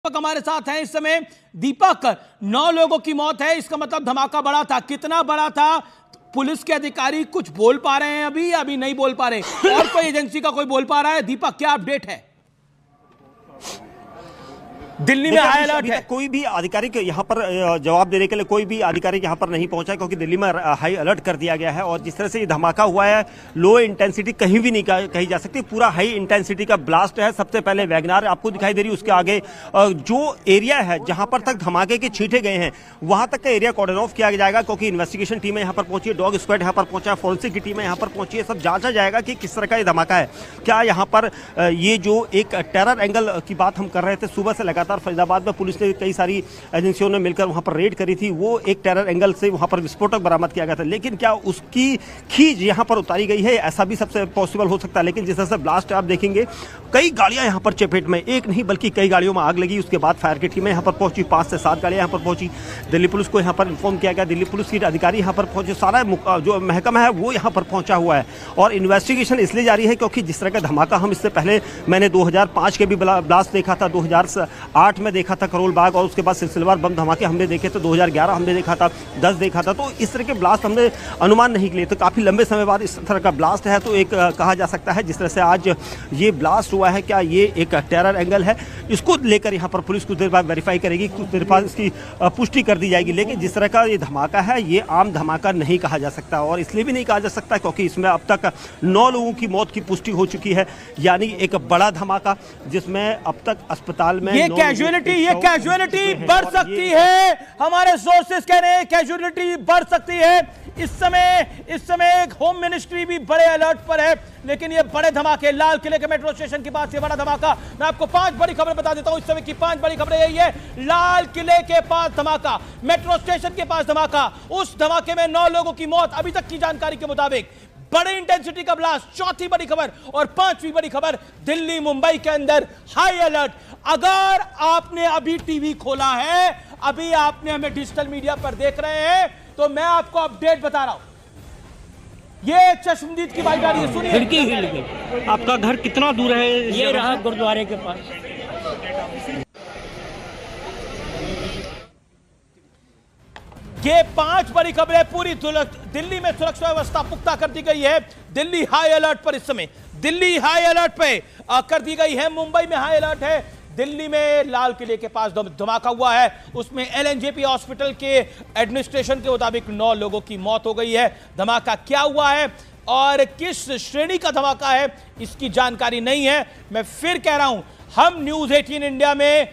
दीपक हमारे साथ हैं इस समय। दीपक, 9 लोगों की मौत है, इसका मतलब धमाका बड़ा था। कितना बड़ा था? पुलिस के अधिकारी कुछ बोल पा रहे हैं अभी नहीं बोल पा रहे, और कोई एजेंसी का कोई बोल पा रहा है? दीपक, क्या अपडेट है? दिल्ली में हाई अलर्ट है। कोई भी आधिकारिक यहाँ पर जवाब देने के लिए कोई भी आधिकारिक यहाँ पर नहीं पहुंचा, क्योंकि दिल्ली में हाई अलर्ट कर दिया गया है। और जिस तरह से ये धमाका हुआ है, लो इंटेंसिटी कहीं भी नहीं कही जा सकती, पूरा हाई इंटेंसिटी का ब्लास्ट है। सबसे पहले वैगनार आपको दिखाई दे रही है, उसके आगे जो एरिया है जहां पर तक धमाके के छींटे गए हैं वहां तक का एरिया कॉर्डन ऑफ किया जाएगा, क्योंकि इन्वेस्टिगेशन टीमें यहाँ पर पहुंची है, डॉग स्क्वाड यहाँ पर पहुंचा है, फॉरेंसिक की टीमें यहाँ पर पहुंची है। सब जांचा जाएगा कि किस तरह का ये धमाका है। क्या यहाँ पर ये जो एक टेरर एंगल की बात हम कर रहे थे, सुबह से लगातार फरीदाबाद में पुलिस ने कई सारी एजेंसियों ने मिलकर वहां पर रेड करी थी, वो एक टेरर एंगल से वहां पर विस्फोटक बरामद किया गया था। लेकिन क्या उसकी खींच यहां पर उतारी गई है? ऐसा भी सबसे पॉसिबल हो सकता है। लेकिन जिस तरह से ब्लास्ट आप देखेंगे, कई गाड़ियां यहां पर चपेट में, एक नहीं बल्कि कई गाड़ियों में आग लगी। उसके बाद फायर की टीमें यहां पर पहुंची, 5 से 7 गाड़ियां यहां पर पहुंची। दिल्ली पुलिस को यहां पर इन्फॉर्म किया गया, दिल्ली पुलिस के अधिकारी यहां पर पहुंचे, सारा जो महकमा है वो यहां पर पहुंचा हुआ है। और इन्वेस्टिगेशन इसलिए जारी है क्योंकि जिस तरह का धमाका हम इससे पहले मैंने 2005 के भी ब्लास्ट देखा था, 2008 में देखा था करोल बाग, और उसके बाद सिलसिलेवार बम धमाके हमने देखे थे, 2011 हमने देखा था, 10 देखा था। तो इस तरह के ब्लास्ट हमने अनुमान नहीं लिए, तो काफी लंबे समय बाद इस तरह का ब्लास्ट है। तो एक कहा जा सकता है जिस तरह से आज ये ब्लास्ट हुआ है, क्या ये एक टेरर एंगल है? इसको लेकर यहाँ पर पुलिस कुछ देर बाद वेरीफाई करेगी, कुछ देर बाद इसकी पुष्टि कर दी जाएगी। लेकिन जिस तरह का ये धमाका है, ये आम धमाका नहीं कहा जा सकता, और इसलिए भी नहीं कहा जा सकता क्योंकि इसमें अब तक 9 लोगों की मौत की पुष्टि हो चुकी है, यानी एक बड़ा धमाका जिसमें अब तक अस्पताल में ये कैजुअलिटी बढ़ सकती है। हमारे सोर्सेस कह रहे हैं कैजुअलिटी बढ़ सकती है। इस समय होम मिनिस्ट्री भी बड़े अलर्ट पर है। लेकिन ये बड़े धमाके, लाल किले के मेट्रो स्टेशन के पास ये बड़ा धमाका, मैं आपको 5 बड़ी खबरें बता देता हूं। इस समय की 5 बड़ी खबरें यही है: लाल किले के पास धमाका, मेट्रो स्टेशन के पास धमाका, उस धमाके में 9 लोगों की मौत अभी तक की जानकारी के मुताबिक, बड़े इंटेंसिटी का ब्लास्ट, चौथी बड़ी खबर। और 5वीं बड़ी खबर, दिल्ली मुंबई के अंदर हाई अलर्ट। अगर आपने अभी टीवी खोला है, अभी आपने हमें डिजिटल मीडिया पर देख रहे हैं, तो मैं आपको अपडेट बता रहा हूं। ये चश्मदीद की बाइट आ रही है, सुनिए। खिड़की हिल गई। आपका घर कितना दूर है? ये रहा गुरुद्वारे के पास। ये 5 बड़ी खबरें। पूरी दिल्ली में सुरक्षा व्यवस्था पुख्ता कर दी गई है। दिल्ली हाई अलर्ट पर इस समय, दिल्ली हाई अलर्ट पे कर दी गई है। मुंबई में हाई अलर्ट है। दिल्ली में लाल किले के पास धमाका हुआ है, उसमें एलएनजेपी हॉस्पिटल के एडमिनिस्ट्रेशन के मुताबिक 9 लोगों की मौत हो गई है। धमाका क्या हुआ है और किस श्रेणी का धमाका है, इसकी जानकारी नहीं है। मैं फिर कह रहा हूं, हम न्यूज़ 18 इंडिया में